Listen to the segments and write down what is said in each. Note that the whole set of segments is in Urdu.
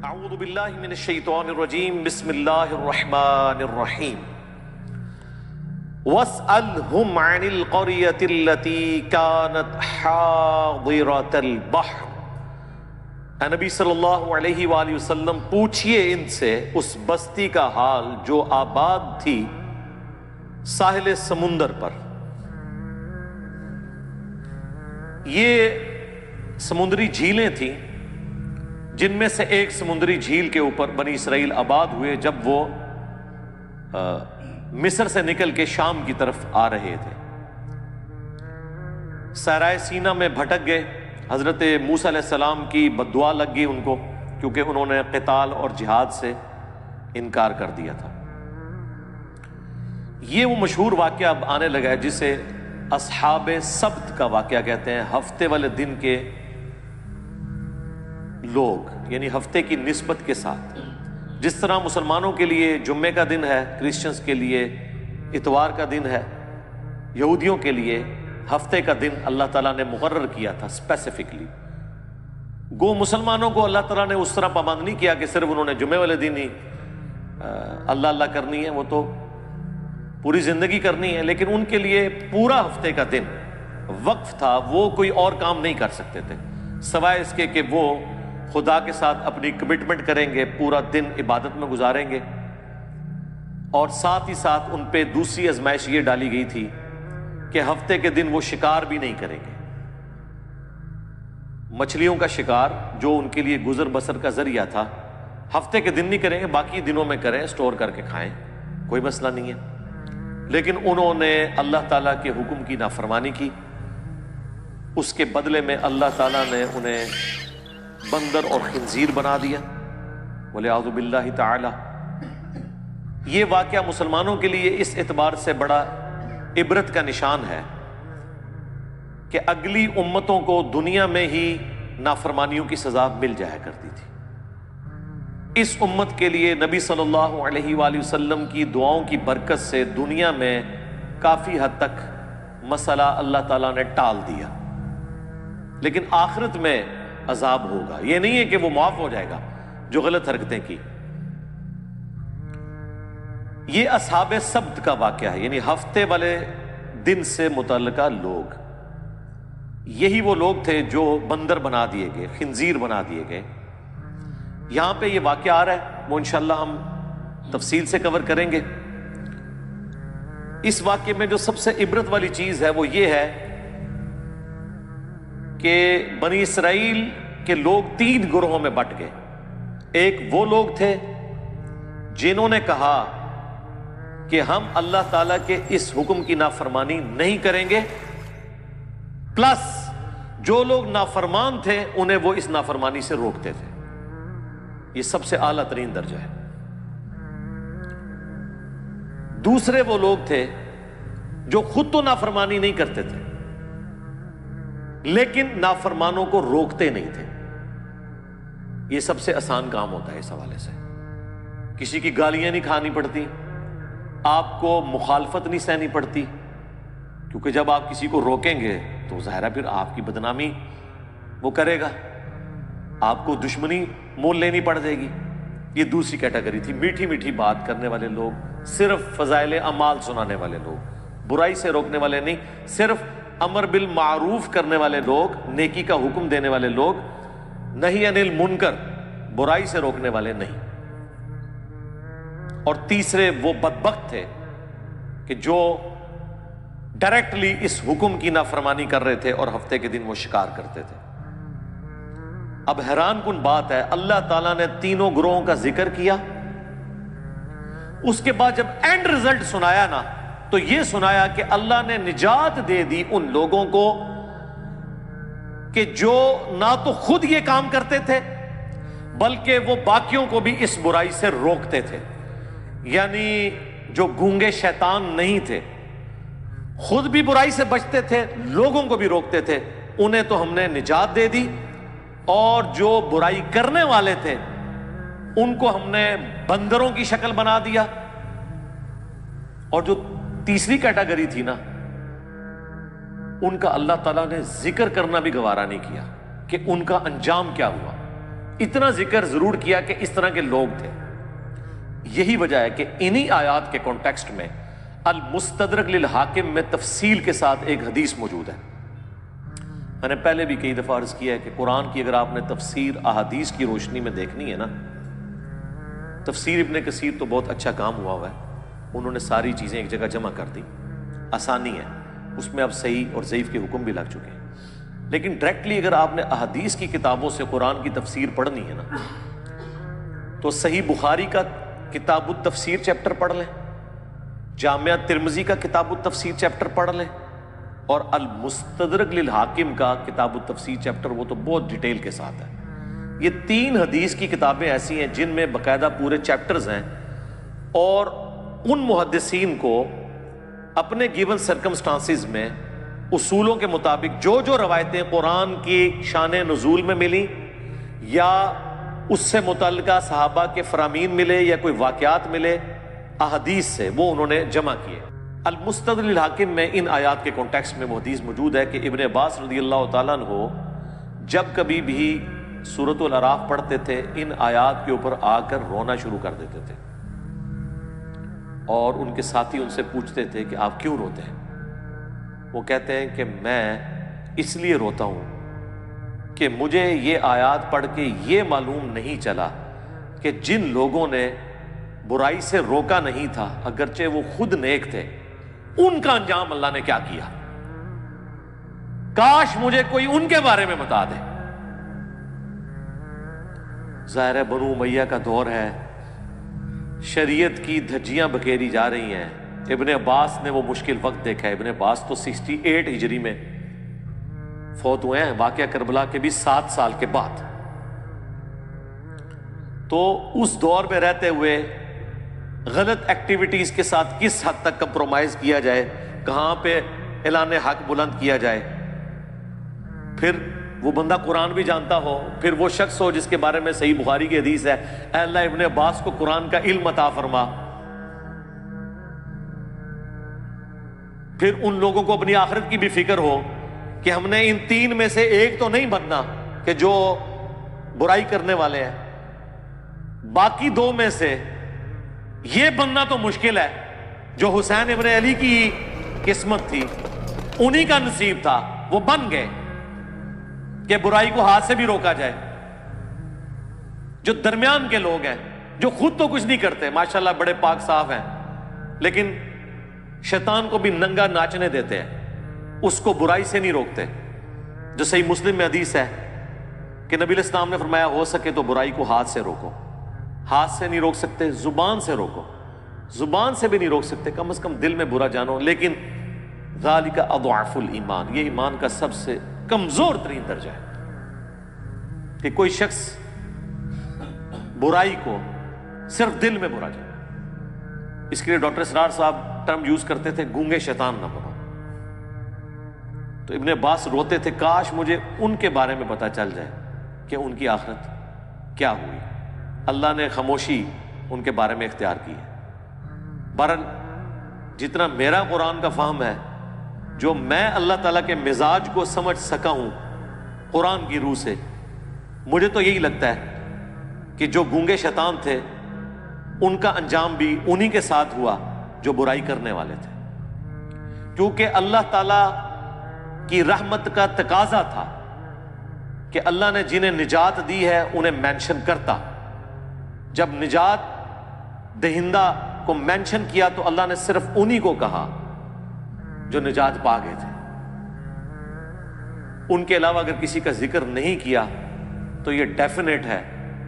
اعوذ باللہ من الشیطان الرجیم بسم اللہ الرحمن الرحیم واسألهم عن القرية التي كانت حاضرة البحر۔ اے نبی صلی اللہ علیہ وآلہ وسلم پوچھئے ان سے اس بستی کا حال جو آباد تھی ساحل سمندر پر۔ یہ سمندری جھیلیں تھیں جن میں سے ایک سمندری جھیل کے اوپر بنی اسرائیل آباد ہوئے جب وہ مصر سے نکل کے شام کی طرف آ رہے تھے۔ صحرائے سینا میں بھٹک گئے، حضرت موسیٰ علیہ السلام کی بد دعا لگ گئی ان کو، کیونکہ انہوں نے قتال اور جہاد سے انکار کر دیا تھا۔ یہ وہ مشہور واقعہ اب آنے لگا ہے جسے اصحاب سبت کا واقعہ کہتے ہیں، ہفتے والے دن کے لوگ، یعنی ہفتے کی نسبت کے ساتھ۔ جس طرح مسلمانوں کے لیے جمعے کا دن ہے، کرسچنز کے لیے اتوار کا دن ہے، یہودیوں کے لیے ہفتے کا دن اللہ تعالیٰ نے مقرر کیا تھا اسپیسیفکلی۔ گو مسلمانوں کو اللہ تعالیٰ نے اس طرح پابند نہیں کیا کہ صرف انہوں نے جمعے والے دن ہی اللہ اللہ کرنی ہے، وہ تو پوری زندگی کرنی ہے، لیکن ان کے لیے پورا ہفتے کا دن وقف تھا، وہ کوئی اور کام نہیں کر سکتے تھے سوائے اس کے کہ وہ خدا کے ساتھ اپنی کمٹمنٹ کریں گے، پورا دن عبادت میں گزاریں گے، اور ساتھ ہی ساتھ ان پہ دوسری آزمائش یہ ڈالی گئی تھی کہ ہفتے کے دن وہ شکار بھی نہیں کریں گے۔ مچھلیوں کا شکار جو ان کے لیے گزر بسر کا ذریعہ تھا، ہفتے کے دن نہیں کریں گے، باقی دنوں میں کریں، سٹور کر کے کھائیں، کوئی مسئلہ نہیں ہے۔ لیکن انہوں نے اللہ تعالیٰ کے حکم کی نافرمانی کی، اس کے بدلے میں اللہ تعالیٰ نے انہیں بندر اور خنزیر بنا دیا، وَلِعَوْذُ بِاللَّهِ تعالی۔ یہ واقعہ مسلمانوں کے لیے اس اعتبار سے بڑا عبرت کا نشان ہے کہ اگلی امتوں کو دنیا میں ہی نافرمانیوں کی سزا مل جایا کرتی تھی۔ اس امت کے لیے نبی صلی اللہ علیہ وآلہ وسلم کی دعاؤں کی برکت سے دنیا میں کافی حد تک مسئلہ اللہ تعالیٰ نے ٹال دیا، لیکن آخرت میں عذاب ہوگا۔ یہ نہیں ہے کہ وہ معاف ہو جائے گا جو غلط حرکتیں کی۔ یہ اصحاب سبت کا واقعہ ہے، یعنی ہفتے والے دن سے متعلقہ لوگ۔ یہی وہ لوگ تھے جو بندر بنا دیے گئے، خنزیر بنا دیے گئے۔ یہاں پہ یہ واقعہ آ رہا ہے، وہ انشاءاللہ ہم تفصیل سے کور کریں گے۔ اس واقعے میں جو سب سے عبرت والی چیز ہے وہ یہ ہے کہ بنی اسرائیل کے لوگ تین گروہوں میں بٹ گئے۔ ایک وہ لوگ تھے جنہوں نے کہا کہ ہم اللہ تعالیٰ کے اس حکم کی نافرمانی نہیں کریں گے، پلس جو لوگ نافرمان تھے انہیں وہ اس نافرمانی سے روکتے تھے۔ یہ سب سے اعلیٰ ترین درجہ ہے۔ دوسرے وہ لوگ تھے جو خود تو نافرمانی نہیں کرتے تھے لیکن نافرمانوں کو روکتے نہیں تھے۔ یہ سب سے آسان کام ہوتا ہے اس حوالے سے۔ کسی کی گالیاں نہیں کھانی پڑتی، آپ کو مخالفت نہیں سہنی پڑتی، کیونکہ جب آپ کسی کو روکیں گے تو ظاہر ہے پھر آپ کی بدنامی وہ کرے گا، آپ کو دشمنی مول لینی پڑ جائے گی۔ یہ دوسری کیٹیگری تھی، میٹھی میٹھی بات کرنے والے لوگ، صرف فضائل اعمال سنانے والے لوگ، برائی سے روکنے والے نہیں، صرف امر بالمعروف کرنے والے لوگ، نیکی کا حکم دینے والے لوگ، نہی عن المنکر، برائی سے روکنے والے نہیں۔ اور تیسرے وہ بدبخت تھے کہ جو ڈائریکٹلی اس حکم کی نافرمانی کر رہے تھے اور ہفتے کے دن وہ شکار کرتے تھے۔ اب حیران کن بات ہے، اللہ تعالیٰ نے تینوں گروہوں کا ذکر کیا، اس کے بعد جب اینڈ رزلٹ سنایا نا تو یہ سنایا کہ اللہ نے نجات دے دی ان لوگوں کو کہ جو نہ تو خود یہ کام کرتے تھے بلکہ وہ باقیوں کو بھی اس برائی سے روکتے تھے۔ یعنی جو گونگے شیطان نہیں تھے، خود بھی برائی سے بچتے تھے، لوگوں کو بھی روکتے تھے، انہیں تو ہم نے نجات دے دی، اور جو برائی کرنے والے تھے ان کو ہم نے بندروں کی شکل بنا دیا۔ اور جو تیسری کیٹیگری تھی نا، ان کا اللہ تعالیٰ نے ذکر کرنا بھی گوارا نہیں کیا کہ ان کا انجام کیا ہوا۔ اتنا ذکر ضرور کیا کہ اس طرح کے لوگ تھے. یہی وجہ ہے کہ انہی آیات کے کانٹیکسٹ میں المستدرک للحاکم میں تفصیل کے ساتھ ایک حدیث موجود ہے. میں نے پہلے بھی کئی دفعہ عرض کیا ہے کہ قرآن کی اگر آپ نے تفسیر احادیث کی روشنی میں دیکھنی ہے نا، تفسیر ابن کثیر تو بہت اچھا کام ہوا ہے، انہوں نے ساری چیزیں ایک جگہ جمع کر دی، آسانی ہے اس میں. اب صحیح اور ضعیف کے حکم بھی لگ چکے ہیں. لیکن ڈائریکٹلی اگر آپ نے احادیث کی کتابوں سے قرآن کی تفسیر پڑھنی ہے نا، تو صحیح بخاری کا کتاب التفسیر چیپٹر پڑھ لیں، جامعہ ترمذی کا کتاب التفسیر چیپٹر پڑھ لیں، اور المستدرک للحاکم کا کتاب التفسیر چیپٹر، وہ تو بہت ڈیٹیل کے ساتھ ہے. یہ 3 حدیث کی کتابیں ایسی ہیں جن میں باقاعدہ پورے چیپٹرز ہیں، اور ان محدثین کو اپنے گیون سرکمسٹانسز میں اصولوں کے مطابق جو جو روایتیں قرآن کی شان نزول میں ملی یا اس سے متعلقہ صحابہ کے فرامین ملے یا کوئی واقعات ملے احادیث سے، وہ انہوں نے جمع کیے. المستدرک للحاکم میں ان آیات کے کانٹیکسٹ میں وہ حدیث موجود ہے کہ ابن عباس رضی اللہ تعالیٰ عنہ جب کبھی بھی سورۃ الاعراف پڑھتے تھے، ان آیات کے اوپر آ کر رونا شروع کر دیتے تھے، اور ان کے ساتھی ان سے پوچھتے تھے کہ آپ کیوں روتے ہیں؟ وہ کہتے ہیں کہ میں اس لیے روتا ہوں کہ مجھے یہ آیات پڑھ کے یہ معلوم نہیں چلا کہ جن لوگوں نے برائی سے روکا نہیں تھا اگرچہ وہ خود نیک تھے، ان کا انجام اللہ نے کیا کیا. کاش مجھے کوئی ان کے بارے میں بتا دے. ظاہر ہے بنو امیہ کا دور ہے، شریعت کی دھجیاں بکھیری جا رہی ہیں. ابن عباس نے وہ مشکل وقت دیکھا ہے. ابن عباس تو 68 ہجری میں فوت ہوئے ہیں، واقعہ کربلا کے بھی 7 سال کے بعد. تو اس دور میں رہتے ہوئے غلط ایکٹیویٹیز کے ساتھ کس حد تک کمپرومائز کیا جائے، کہاں پہ اعلان حق بلند کیا جائے. پھر وہ بندہ قرآن بھی جانتا ہو، پھر وہ شخص ہو جس کے بارے میں صحیح بخاری کی حدیث ہے، اے اللہ ابن عباس کو قرآن کا علم عطا فرما. پھر ان لوگوں کو اپنی آخرت کی بھی فکر ہو کہ ہم نے ان 3 میں سے ایک تو نہیں بننا کہ جو برائی کرنے والے ہیں، باقی 2 میں سے یہ بننا تو مشکل ہے. جو حسین ابن علی کی قسمت تھی، انہی کا نصیب تھا، وہ بن گئے کہ برائی کو ہاتھ سے بھی روکا جائے. جو درمیان کے لوگ ہیں، جو خود تو کچھ نہیں کرتے، ماشاءاللہ بڑے پاک صاف ہیں، لیکن شیطان کو بھی ننگا ناچنے دیتے ہیں، اس کو برائی سے نہیں روکتے. جو صحیح مسلم میں حدیث ہے کہ نبی علیہ السلام نے فرمایا ہو سکے تو برائی کو ہاتھ سے روکو. ہاتھ سے نہیں روک سکتے، زبان سے روکو. زبان سے بھی نہیں روک سکتے، کم از کم دل میں برا جانو. لیکن ذالک اضعف الایمان، یہ ایمان کا سب سے کمزور ترین درجہ ہے کہ کوئی شخص برائی کو صرف دل میں برا جائے. اس کے لیے ڈاکٹر اسرار صاحب ٹرم یوز کرتے تھے، گونگے شیطان نہ بنو. تو ابن عباس روتے تھے، کاش مجھے ان کے بارے میں پتہ چل جائے کہ ان کی آخرت کیا ہوئی. اللہ نے خاموشی ان کے بارے میں اختیار کی ہے. بہرحال جتنا میرا قرآن کا فہم ہے، جو میں اللہ تعالیٰ کے مزاج کو سمجھ سکا ہوں قرآن کی روح سے، مجھے تو یہی لگتا ہے کہ جو گونگے شیطان تھے ان کا انجام بھی انہی کے ساتھ ہوا جو برائی کرنے والے تھے. کیونکہ اللہ تعالیٰ کی رحمت کا تقاضا تھا کہ اللہ نے جنہیں نجات دی ہے انہیں مینشن کرتا. جب نجات دہندہ کو مینشن کیا تو اللہ نے صرف انہی کو کہا جو نجات پا گئے تھے. ان کے علاوہ اگر کسی کا ذکر نہیں کیا تو یہ ڈیفینیٹ ہے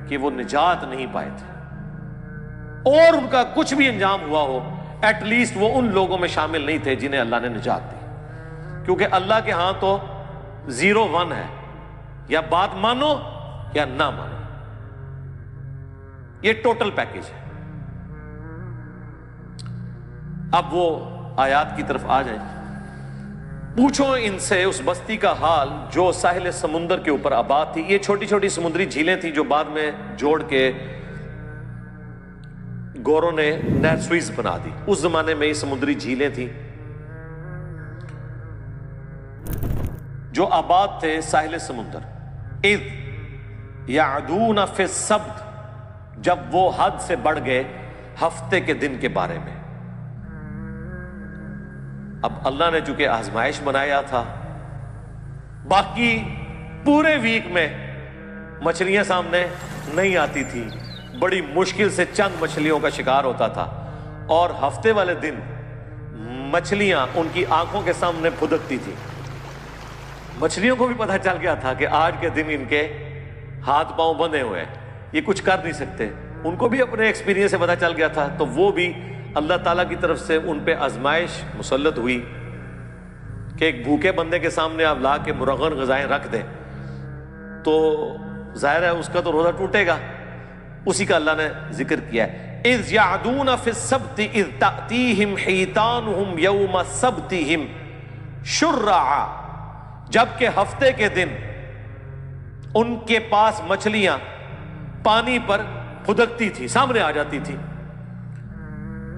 کہ وہ نجات نہیں پائے تھے، اور ان کا کچھ بھی انجام ہوا ہو ایٹ لیسٹ وہ ان لوگوں میں شامل نہیں تھے جنہیں اللہ نے نجات دی. کیونکہ اللہ کے ہاں تو 0-1 ہے، یا بات مانو یا نہ مانو، یہ ٹوٹل پیکج ہے. اب وہ آیات کی طرف آ جائیں. پوچھو ان سے اس بستی کا حال جو ساحل سمندر کے اوپر آباد تھی. یہ چھوٹی چھوٹی سمندری جھیلیں تھیں جو بعد میں جوڑ کے گوروں نے نہر سوئز بنا دی. اس زمانے میں یہ سمندری جھیلیں تھیں جو آباد تھے ساحل سمندر. اذ یعدون فی السبت، جب وہ حد سے بڑھ گئے ہفتے کے دن کے بارے میں۔ اب اللہ نے چونکہ آزمائش بنایا تھا، باقی پورے ویک میں مچھلیاں سامنے نہیں آتی تھی، بڑی مشکل سے چند مچھلیوں کا شکار ہوتا تھا، اور ہفتے والے دن مچھلیاں ان کی آنکھوں کے سامنے پھدکتی تھی۔ مچھلیوں کو بھی پتہ چل گیا تھا کہ آج کے دن ان کے ہاتھ پاؤں بندھے ہوئے ہیں، یہ کچھ کر نہیں سکتے، ان کو بھی اپنے ایکسپیرینس سے پتہ چل گیا تھا، تو وہ بھی اللہ تعالیٰ کی طرف سے ان پہ آزمائش مسلط ہوئی کہ ایک بھوکے بندے کے سامنے آپ لا کے مرغن غذائیں رکھ دیں تو ظاہر ہے اس کا تو روزہ ٹوٹے گا۔ اسی کا اللہ نے ذکر کیا ہے، اذ یعدون فی السبت اذ تأتیہم حیتانہم یوم سبتہم شرعا، جبکہ ہفتے کے دن ان کے پاس مچھلیاں پانی پر پھدکتی تھی، سامنے آ جاتی تھی،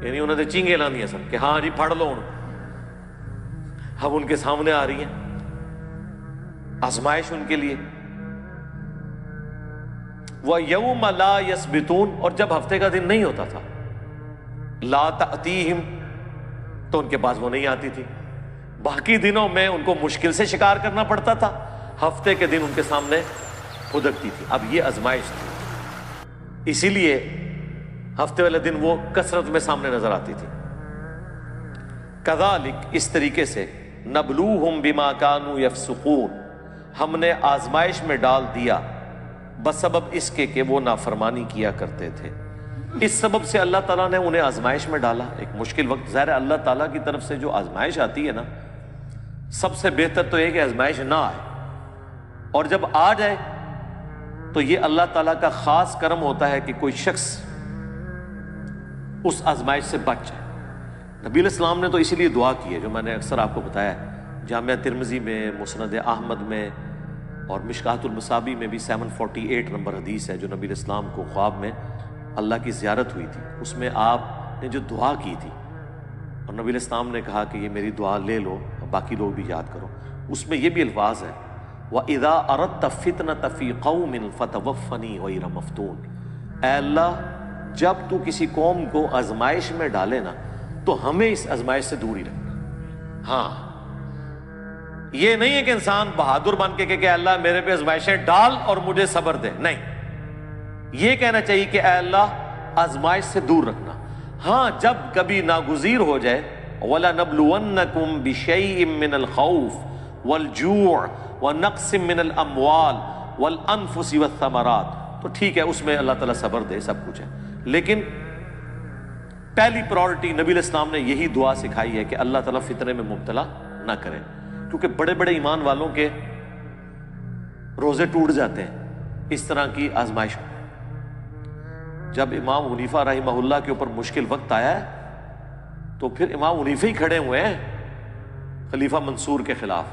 یعنی انہوں نے چینگے لانی ہے سب کہ ہاں جی پھڑ لو، اب ان کے سامنے آ رہی ہیں، آزمائش ان کے لیے۔ وَيَوْمَ لَا يَسْبِتُونَ، اور جب ہفتے کا دن نہیں ہوتا تھا، لا تأتیہم، تو ان کے پاس وہ نہیں آتی تھی۔ باقی دنوں میں ان کو مشکل سے شکار کرنا پڑتا تھا، ہفتے کے دن ان کے سامنے پھدکتی تھی۔ اب یہ آزمائش تھی، اسی لیے ہفتے والے دن وہ کثرت میں سامنے نظر آتی تھی۔ کذالک، اس طریقے سے، نبلوہم بما کانوا یفسقون، ہم نے آزمائش میں ڈال دیا بسبب اس کے کہ وہ نافرمانی کیا کرتے تھے۔ اس سبب سے اللہ تعالیٰ نے انہیں آزمائش میں ڈالا، ایک مشکل وقت۔ ظاہر ہے اللہ تعالیٰ کی طرف سے جو آزمائش آتی ہے نا، سب سے بہتر تو یہ کہ آزمائش نہ آئے، اور جب آ جائے تو یہ اللہ تعالیٰ کا خاص کرم ہوتا ہے کہ کوئی شخص اس آزمائش سے بچ جائے۔ نبی علیہ السلام نے تو اسی لیے دعا کی ہے، جو میں نے اکثر آپ کو بتایا ہے، جامعہ ترمذی میں، مسند احمد میں، اور مشکاۃ المصابیح میں بھی 748 نمبر حدیث ہے، جو نبی علیہ السلام کو خواب میں اللہ کی زیارت ہوئی تھی، اس میں آپ نے جو دعا کی تھی، اور نبی علیہ السلام نے کہا کہ یہ میری دعا لے لو، باقی لوگ بھی یاد کرو، اس میں یہ بھی الفاظ ہیں، وَإِذَا أَرَدْتَ فِتْنَةَ فِي قَوْمٍ فَتَوَفَّنِي غَيْرَ مَفْتُونٍ، اے اللہ جب تو کسی قوم کو آزمائش میں ڈالے نا تو ہمیں اس آزمائش سے دور ہی رکھنا۔ ہاں، یہ نہیں ہے کہ انسان بہادر بن کے کہ اللہ میرے پہ آزمائشیں ڈال اور مجھے صبر دے، نہیں، یہ کہنا چاہیے کہ اے اللہ آزمائش سے دور رکھنا۔ ہاں، جب کبھی ناگزیر ہو جائے، وَلَنَبْلُوَنَّكُمْ بِشَيْءٍ مِّنَ الْخَوْفِ وَالْجُوعِ وَنَقْصٍ مِّنَ الْأَمْوَالِ وَالْأَنفُسِ وَالثَّمَرَاتِ، تو ٹھیک ہے، اس میں اللہ تعالیٰ صبر دے، سب کچھ ہے، لیکن پہلی پرائورٹی نبی علیہ السلام نے یہی دعا سکھائی ہے کہ اللہ تعالیٰ فتنے میں مبتلا نہ کرے، کیونکہ بڑے بڑے ایمان والوں کے روزے ٹوٹ جاتے ہیں اس طرح کی آزمائش میں۔ جب امام حنیفہ رحمہ اللہ کے اوپر مشکل وقت آیا ہے تو پھر امام حنیفہ ہی کھڑے ہوئے ہیں خلیفہ منصور کے خلاف،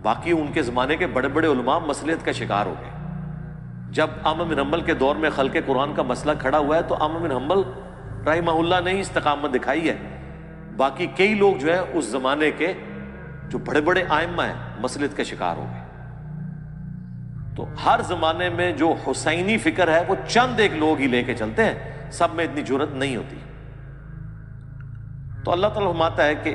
باقی ان کے زمانے کے بڑے بڑے علماء مصلیحت کا شکار ہو گئے۔ جب احمد بن حنبل کے دور میں خلق قرآن کا مسئلہ کھڑا ہوا ہے تو احمد بن حنبل رحمہ اللہ نے ہی استقامت دکھائی ہے، باقی کئی لوگ جو ہیں اس زمانے کے جو بڑے بڑے ائمہ ہیں مصلیحت کا شکار ہو گئے۔ تو ہر زمانے میں جو حسینی فکر ہے وہ چند ایک لوگ ہی لے کے چلتے ہیں، سب میں اتنی جرأت نہیں ہوتی۔ تو اللہ تعالیٰ فرماتا ہے کہ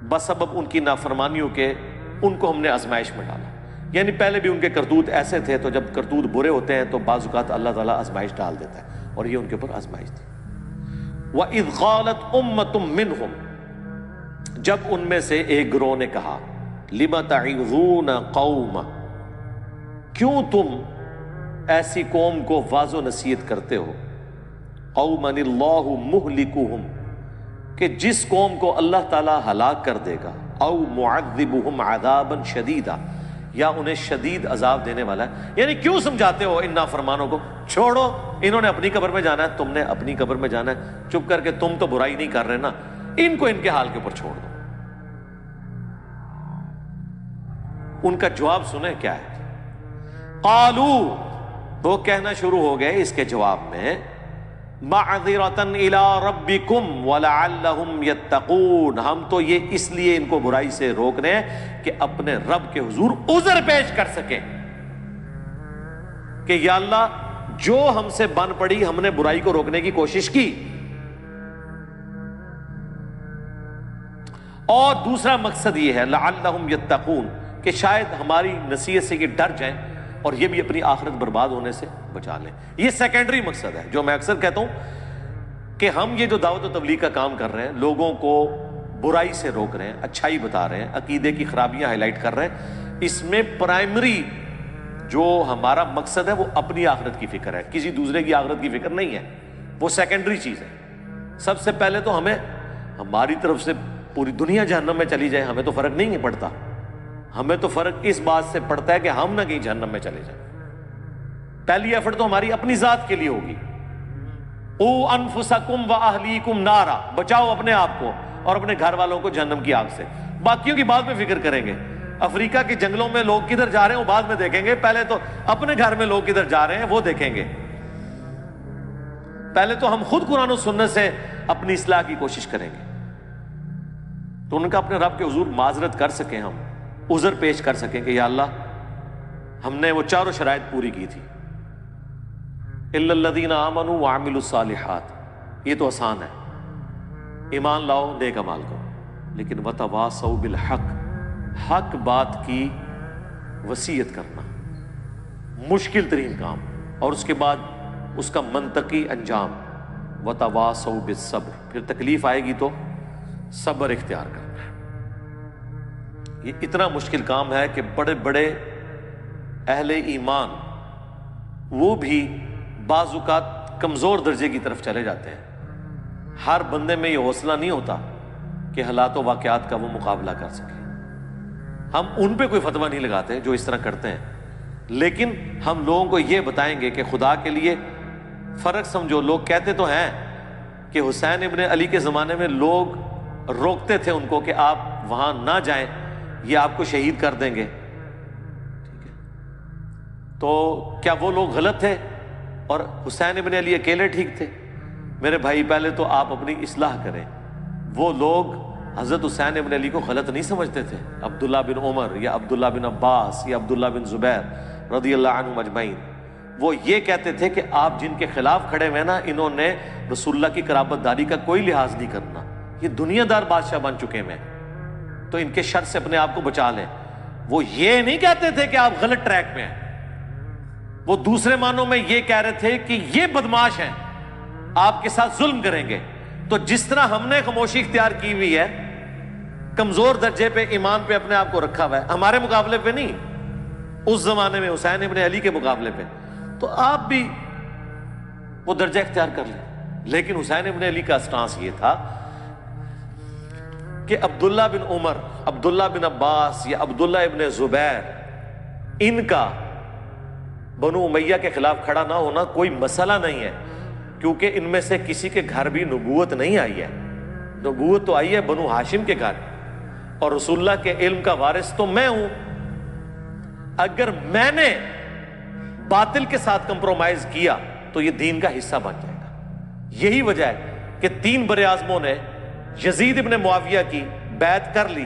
بسبب ان کی نافرمانیوں کے ان کو ہم نے آزمائش میں ڈالا، یعنی پہلے بھی ان کے کرتوت ایسے تھے، تو جب کرتوت برے ہوتے ہیں تو بعض اوقات اللہ تعالیٰ آزمائش ڈال دیتا ہے، اور یہ ان کے اوپر آزمائش تھی۔ وَإِذْ قَالَتْ أُمَّةٌ مِّنْهُمْ، جب ان میں سے ایک گروہ نے کہا، لِمَ تَعِظُونَ قَوْمًا، کیوں تم ایسی قوم کو واعظ و نصیحت کرتے ہو، قَوْمًا اللَّهُ مُهْلِكُهُمْ، کہ جس قوم کو اللہ تعالیٰ ہلاک کر دے گا، او معذبهم عذابا شدیدا، یا انہیں شدید عذاب دینے والا ہے۔ یعنی کیوں سمجھاتے ہو ان نافرمانوں کو، چھوڑو، انہوں نے اپنی قبر میں جانا ہے، تم نے اپنی قبر میں جانا ہے، چپ کر کے تم تو برائی نہیں کر رہے نا، ان کو ان کے حال کے اوپر چھوڑ دو۔ ان کا جواب سنیں کیا ہے، قالو، وہ کہنا شروع ہو گئے اس کے جواب میں، معذرۃ الی ربکم ولعلہم یتقون، ہم تو یہ اس لیے ان کو برائی سے روک رہے ہیں کہ اپنے رب کے حضور عذر پیش کر سکیں۔ کہ یا اللہ جو ہم سے بن پڑی ہم نے برائی کو روکنے کی کوشش کی. اور دوسرا مقصد یہ ہے لعلہم یتقون کہ شاید ہماری نصیحت سے یہ ڈر جائیں اور یہ بھی اپنی آخرت برباد ہونے سے بچا لیں. یہ سیکنڈری مقصد ہے جو میں اکثر کہتا ہوں کہ ہم یہ جو دعوت و تبلیغ کا کام کر رہے ہیں، لوگوں کو برائی سے روک رہے ہیں، اچھائی بتا رہے ہیں، عقیدے کی خرابیاں ہائی لائٹ کر رہے ہیں، اس میں پرائمری جو ہمارا مقصد ہے وہ اپنی آخرت کی فکر ہے، کسی دوسرے کی آخرت کی فکر نہیں ہے، وہ سیکنڈری چیز ہے. سب سے پہلے تو ہمیں ہماری طرف سے پوری دنیا جہنم میں چلی جائے ہمیں تو فرق نہیں پڑتا، ہمیں تو فرق اس بات سے پڑتا ہے کہ ہم نہ کہیں جہنم میں چلے جائیں. پہلی ایفرٹ تو ہماری اپنی ذات کے لیے ہوگی. او انفسکم واہلیکم نارا، بچاؤ اپنے آپ کو اور اپنے گھر والوں کو جہنم کی آگ سے. باقیوں کی بعد میں فکر کریں گے، افریقہ کے جنگلوں میں لوگ کدھر جا رہے ہیں وہ بعد میں دیکھیں گے، پہلے تو اپنے گھر میں لوگ کدھر جا رہے ہیں وہ دیکھیں گے. پہلے تو ہم خود قرآن و سنت سے اپنی اصلاح کی کوشش کریں گے تو ان کا اپنے رب کے حضور معذرت کر سکیں، ہم عذر پیش کر سکیں کہ یا اللہ ہم نے وہ چاروں شرائط پوری کی تھی. الا الذین آمنوا وعملوا الصالحات، یہ تو آسان ہے، ایمان لاؤ نیک اعمال کرو، لیکن وتواصوا بالحق، حق بات کی وصیت کرنا مشکل ترین کام، اور اس کے بعد اس کا منطقی انجام وتواصوا بالصبر، پھر تکلیف آئے گی تو صبر اختیار کرنا ہے. یہ اتنا مشکل کام ہے کہ بڑے بڑے اہل ایمان وہ بھی بعض اوقات کمزور درجے کی طرف چلے جاتے ہیں. ہر بندے میں یہ حوصلہ نہیں ہوتا کہ حالات و واقعات کا وہ مقابلہ کر سکے. ہم ان پہ کوئی فتویٰ نہیں لگاتے جو اس طرح کرتے ہیں، لیکن ہم لوگوں کو یہ بتائیں گے کہ خدا کے لیے فرق سمجھو. لوگ کہتے تو ہیں کہ حسین ابن علی کے زمانے میں لوگ روکتے تھے ان کو کہ آپ وہاں نہ جائیں، یہ آپ کو شہید کر دیں گے. ٹھیک ہے، تو کیا وہ لوگ غلط تھے اور حسین ابن علی اکیلے ٹھیک تھے؟ میرے بھائی پہلے تو آپ اپنی اصلاح کریں. وہ لوگ حضرت حسین ابن علی کو غلط نہیں سمجھتے تھے. عبداللہ بن عمر یا عبداللہ بن عباس یا عبداللہ بن زبیر رضی اللہ عنہم اجمعین، وہ یہ کہتے تھے کہ آپ جن کے خلاف کھڑے ہوئے نا، انہوں نے رسول اللہ کی قرابت داری کا کوئی لحاظ نہیں کرنا، یہ دنیا دار بادشاہ بن چکے ہیں، تو ان کے شر سے اپنے آپ کو بچا لیں. وہ یہ نہیں کہتے تھے کہ آپ غلط ٹریک میں ہیں، وہ دوسرے معنوں میں یہ کہہ رہے تھے کہ یہ بدماش ہیں، آپ کے ساتھ ظلم کریں گے. تو جس طرح ہم نے خاموشی اختیار کی ہوئی ہے، کمزور درجے پہ ایمان پہ اپنے آپ کو رکھا ہوا ہے، ہمارے مقابلے پہ نہیں، اس زمانے میں حسین ابن علی کے مقابلے پہ، تو آپ بھی وہ درجہ اختیار کر لیں. لیکن حسین ابن علی کا سٹانس یہ تھا کہ عبداللہ بن عمر، عبداللہ بن عباس یا عبداللہ ابن زبیر، ان کا بنو امیہ کے خلاف کھڑا نہ ہونا کوئی مسئلہ نہیں ہے، کیونکہ ان میں سے کسی کے گھر بھی نبوت نہیں آئی ہے. نبوت تو آئی ہے بنو ہاشم کے گھر، اور رسول اللہ کے علم کا وارث تو میں ہوں. اگر میں نے باطل کے ساتھ کمپرومائز کیا تو یہ دین کا حصہ بن جائے گا. یہی وجہ ہے کہ 3 بر اعظموں نے یزید ابن معاویہ کی بیعت کر لی،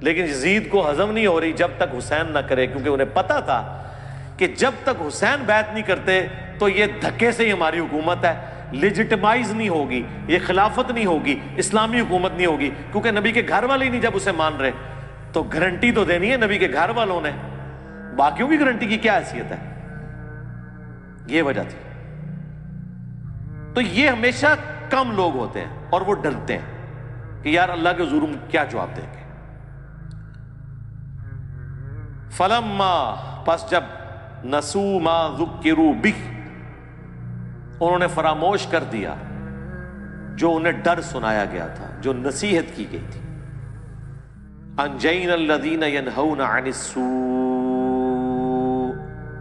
لیکن یزید کو ہضم نہیں ہو رہی جب تک حسین نہ کرے، کیونکہ انہیں پتا تھا کہ جب تک حسین بیعت نہیں کرتے تو یہ دھکے سے ہی ہماری حکومت ہے، لیجٹمائز نہیں ہوگی، یہ خلافت نہیں ہوگی، اسلامی حکومت نہیں ہوگی، کیونکہ نبی کے گھر والے ہی نہیں جب اسے مان رہے. تو گارنٹی تو دینی ہے نبی کے گھر والوں نے، باقیوں کی گارنٹی کی کیا حیثیت ہے؟ یہ وجہ تھی. تو یہ ہمیشہ کم لوگ ہوتے ہیں اور وہ ڈرتے ہیں کہ یار اللہ کے حضور کیا جواب دیں گے. فلما، پس جب نسوا ما ذکروا بہ، انہوں نے فراموش کر دیا جو انہیں ڈر سنایا گیا تھا، جو نصیحت کی گئی تھی. انجینا الذین ینہون عن السوء،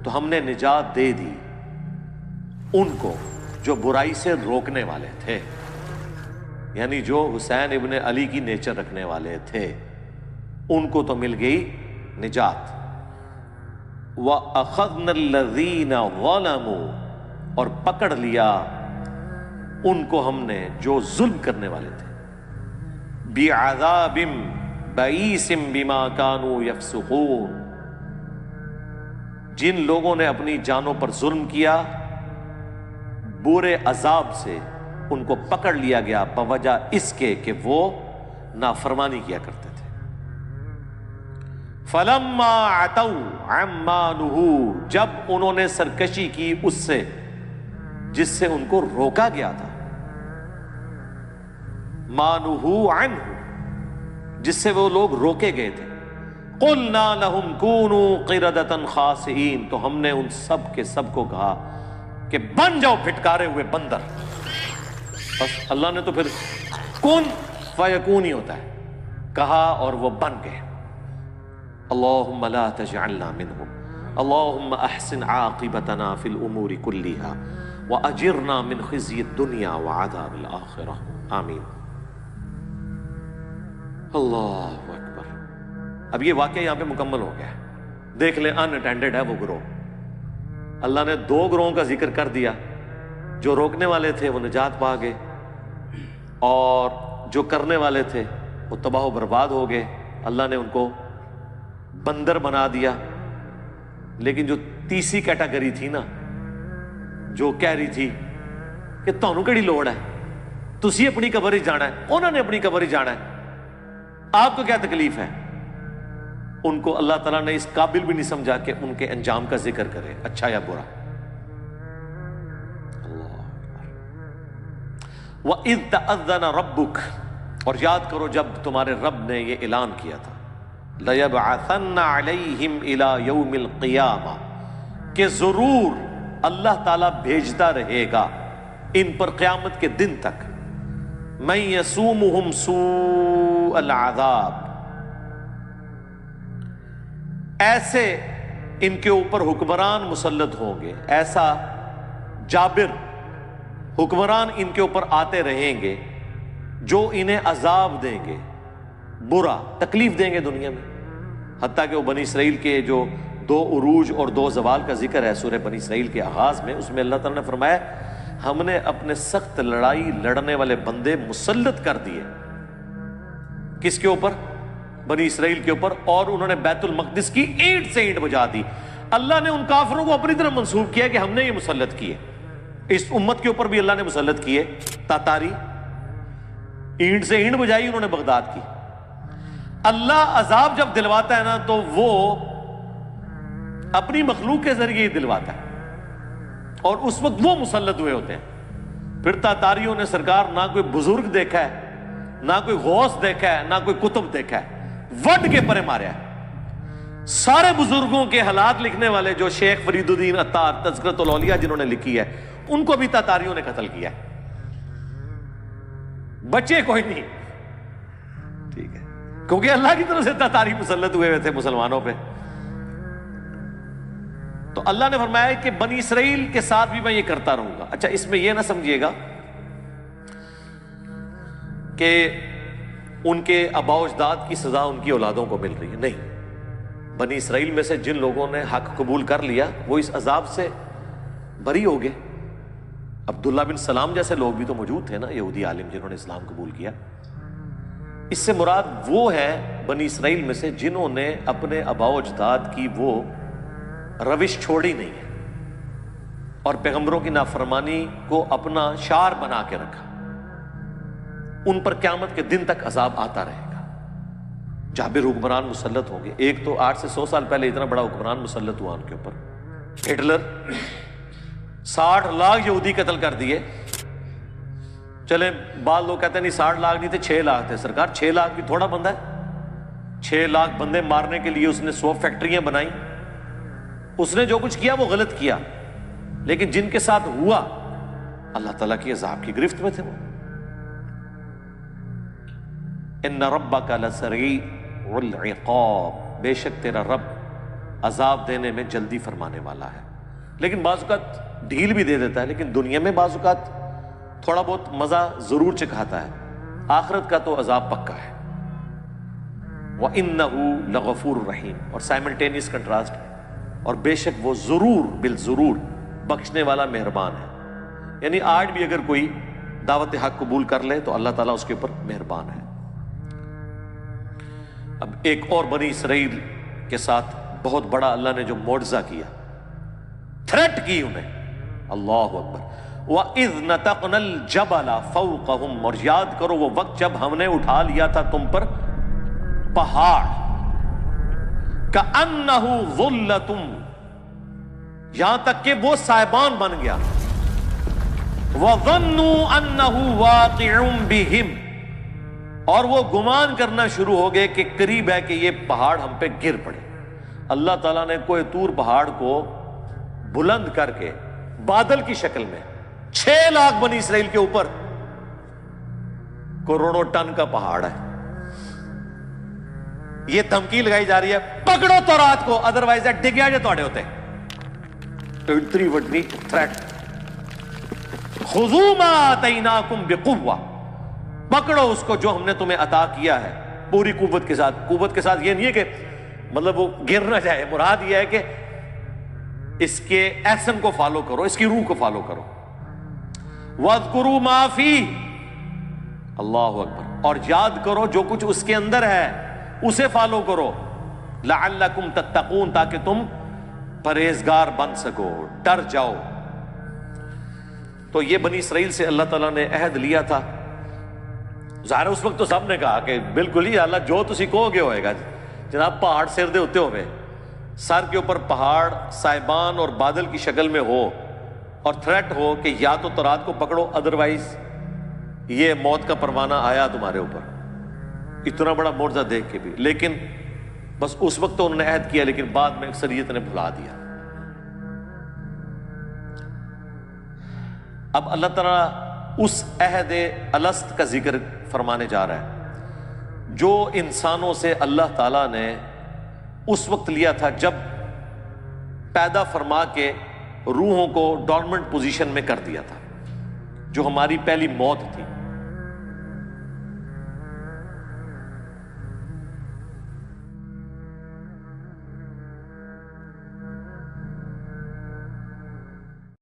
تو ہم نے نجات دے دی ان کو جو برائی سے روکنے والے تھے، یعنی جو حسین ابن علی کی نیچر رکھنے والے تھے، ان کو تو مل گئی نجات. وَأَخَذْنَا الَّذِينَ ظَلَمُوا، اور پکڑ لیا ان کو ہم نے جو ظلم کرنے والے تھے، بِعَذَابٍ بَئِيسٍ بِمَا كَانُوا يَفْسُقُونَ، جن لوگوں نے اپنی جانوں پر ظلم کیا برے عذاب سے ان کو پکڑ لیا گیا بوجہ اس کے کہ وہ نافرمانی کیا کرتے تھے. فَلَمَّا عَتَوْا عَمَّا نُهُوا، جب انہوں نے سرکشی کی اس سے جس سے ان کو روکا گیا تھا، مَا نُهُوا عَنْهُ، جس سے وہ لوگ روکے گئے تھے، قُلْنَا لَهُمْ كُونُوا قِرَدَةً خَاسِئِينَ، تو ہم نے ان سب کے سب کو کہا کہ بن جاؤ پھٹکارے ہوئے بندر. بس اللہ نے تو پھر کن فیکون ہی ہوتا ہے، کہا اور وہ بن گئے. اللہم لا تجعلنا منہم، اللہم احسن عاقبتنا فی الامور کلیہا واجرنا من خزی الدنیا وعذاب الاخرہ، آمین. اللہ اکبر. اب یہ واقعہ یہاں پہ مکمل ہو گیا. دیکھ لیں ان اٹینڈڈ ہے وہ گروہ. اللہ نے 2 گروہوں کا ذکر کر دیا. جو روکنے والے تھے وہ نجات پا گئے، اور جو کرنے والے تھے وہ تباہ و برباد ہو گئے. اللہ نے ان کو بندر بنا دیا. لیکن جو تیسری کیٹیگری تھی نا، جو کہہ رہی تھی کہ تانوں کیڑی لوڑ ہے، تسی اپنی قبر ہی جانا ہے، انہوں نے اپنی قبر ہی جانا ہے، آپ کو کیا تکلیف ہے، ان کو اللہ تعالیٰ نے اس قابل بھی نہیں سمجھا کہ ان کے انجام کا ذکر کرے، اچھا یا برا. وَإِذْ تَأَذَّنَ رَبُّكَ، اور یاد کرو جب تمہارے رب نے یہ اعلان کیا تھا، لَيَبْعَثَنَّ عَلَيْهِمْ إِلَى يَوْمِ الْقِيَامَةِ، کہ ضرور اللہ تعالیٰ بھیجتا رہے گا ان پر قیامت کے دن تک، مَن يَسُومُهُمْ سُوءَ الْعَذَابِ، ایسے ان کے اوپر حکمران مسلط ہوں گے، ایسا جابر حکمران ان کے اوپر آتے رہیں گے جو انہیں عذاب دیں گے، برا تکلیف دیں گے دنیا میں. حتیٰ کہ وہ بنی اسرائیل کے جو 2 عروج اور 2 زوال کا ذکر ہے سورہ بنی اسرائیل کے آغاز میں، اس میں اللہ تعالیٰ نے فرمایا ہم نے اپنے سخت لڑائی لڑنے والے بندے مسلط کر دیے. کس کے اوپر؟ بنی اسرائیل کے اوپر. اور انہوں نے بیت المقدس کی اینٹ سے اینٹ بجا دی. اللہ نے ان کافروں کو اپنی طرف منسوب کیا کہ ہم نے یہ مسلط کیے. اس امت کے اوپر بھی اللہ نے مسلط کیے. تاتاری اینٹ سے اینٹ بجائی انہوں نے بغداد کی. اللہ عذاب جب دلواتا ہے نا تو وہ اپنی مخلوق کے ذریعے ہی دلواتا ہے، اور اس وقت وہ مسلط ہوئے ہوتے ہیں. پھر تاتاریوں نے سرکار نہ کوئی بزرگ دیکھا ہے، نہ کوئی غوث دیکھا ہے، نہ کوئی کتب دیکھا ہے، وڈ کے پرے ماریا ہے. سارے بزرگوں کے حالات لکھنے والے جو شیخ فرید الدین عطار تذکرۃ الاولیاء جنہوں نے لکھی ہے، ان کو بھی تاتاریوں نے قتل کیا ہے. بچے کوئی نہیں، ٹھیک ہے، کیونکہ اللہ کی طرف سے تاتاری مسلط ہوئے تھے مسلمانوں پہ. تو اللہ نے فرمایا کہ بنی اسرائیل کے ساتھ بھی میں یہ کرتا رہوں گا. اچھا، اس میں یہ نہ سمجھیے گا کہ ان کے آباء و اجداد کی سزا ان کی اولادوں کو مل رہی ہے، نہیں. بنی اسرائیل میں سے جن لوگوں نے حق قبول کر لیا وہ اس عذاب سے بری ہو گئے. عبداللہ بن سلام جیسے لوگ بھی تو موجود تھے نا، یہودی عالم جنہوں نے اسلام قبول کیا. اس سے مراد وہ ہے بنی اسرائیل میں سے جنہوں نے اپنے آباء و اجداد کی وہ روش چھوڑی نہیں ہے اور پیغمبروں کی نافرمانی کو اپنا شعار بنا کے رکھا. ان پر قیامت کے دن تک عذاب آتا رہے گا. جابر حکمران مسلط ہوں گے. ایک تو 8 سے 100 سال پہلے اتنا بڑا حکمران مسلط ہوا ان کے اوپر، ہٹلر. 60 لاکھ یہودی قتل کر دیے. چلے بعض لوگ کہتے ہیں نہیں 60 لاکھ نہیں تھے، 6 لاکھ تھے. سرکار 6 لاکھ بھی تھوڑا بندہ ہے. 6 لاکھ بندے مارنے کے لیے اس نے 100 فیکٹریاں بنائی. اس نے جو کچھ کیا وہ غلط کیا، لیکن جن کے ساتھ ہوا اللہ تعالیٰ کی عذاب کی گرفت میں تھے. وہ ان ربک لسریع العقاب، بے شک تیرا رب عذاب دینے میں جلدی فرمانے والا ہے. لیکن بعض اوقات ڈھیل بھی دے دیتا ہے، لیکن دنیا میں بعض اوقات تھوڑا بہت مزہ ضرور چکھاتا ہے. آخرت کا تو عذاب پکا ہے. وَإِنَّهُ لَغَفُورٌ رَحِيمٌ، اور سائملٹینیس کنٹراسٹ ہے. اور بے شک وہ ضرور بالضرور بخشنے والا مہربان ہے. یعنی آج بھی اگر کوئی دعوت حق قبول کر لے تو اللہ تعالیٰ اس کے اوپر مہربان ہے. اب ایک اور بنی اسرائیل کے ساتھ بہت بڑا اللہ نے جو معجزہ کیا تھریٹ کی انہیں. اللہ اکبر. وَإِذْ نَتَقْنَا الْجَبَلَ فَوْقَهُمْ، اور یاد کرو وہ وقت جب ہم نے اٹھا لیا تھا تم پر پہاڑ، كَأَنَّهُ ظُلَّةٌ، یہاں تک کہ وہ سائبان بن گیا. وَظَنُّوا أَنَّهُ وَاقِعٌ بِهِمْ، اور وہ گمان کرنا شروع ہو گئے کہ قریب ہے کہ یہ پہاڑ ہم پہ گر پڑے. اللہ تعالیٰ نے کوہ طور پہاڑ کو بلند کر کے بادل کی شکل میں 6 لاکھ بنی اسرائیل کے اوپر کروڑوں ٹن کا پہاڑ ہے. یہ دھمکی لگائی جا رہی ہے پکڑو تورات کو ادروائز ڈگیا جو تھوڑے ہوتے. اتنی وڈی تھریٹ. خذوا ما آتیناکم بقوہ، پکڑو اس کو جو ہم نے تمہیں عطا کیا ہے پوری قوت کے ساتھ. قوت کے ساتھ یہ نہیں ہے کہ مطلب وہ گر نہ جائے، مراد یہ ہے کہ اس کے ایکشن کو فالو کرو، اس کی روح کو فالو کرو. وَاذْكُرُوا مَا فِيهِ، اللہ اکبر، اور یاد کرو جو کچھ اس کے اندر ہے اسے فالو کرو. لَعَلَّكُمْ تَتَّقُونَ، تاکہ تم پرہیزگار بن سکو، ڈر جاؤ. تو یہ بنی اسرائیل سے اللہ تعالیٰ نے عہد لیا تھا. ظاہر اس وقت تو سب نے کہا کہ بالکل ہی اللہ جو تسی کہو گے ہوئے گا. جناب پہاڑ سر دے ہوتے ہوئے، سر کے اوپر پہاڑ سائبان اور بادل کی شکل میں ہو، اور تھریٹ ہو کہ یا تو تورات کو پکڑو ادروائز یہ موت کا پروانہ آیا تمہارے اوپر. اتنا بڑا معجزہ دیکھ کے بھی، لیکن بس اس وقت تو انہوں نے عہد کیا، لیکن بعد میں اکثریت نے بھلا دیا. اب اللہ تعالیٰ اس عہد الست کا ذکر فرمانے جا رہا ہے جو انسانوں سے اللہ تعالیٰ نے اس وقت لیا تھا جب پیدا فرما کے روحوں کو ڈورمنٹ پوزیشن میں کر دیا تھا، جو ہماری پہلی موت تھی.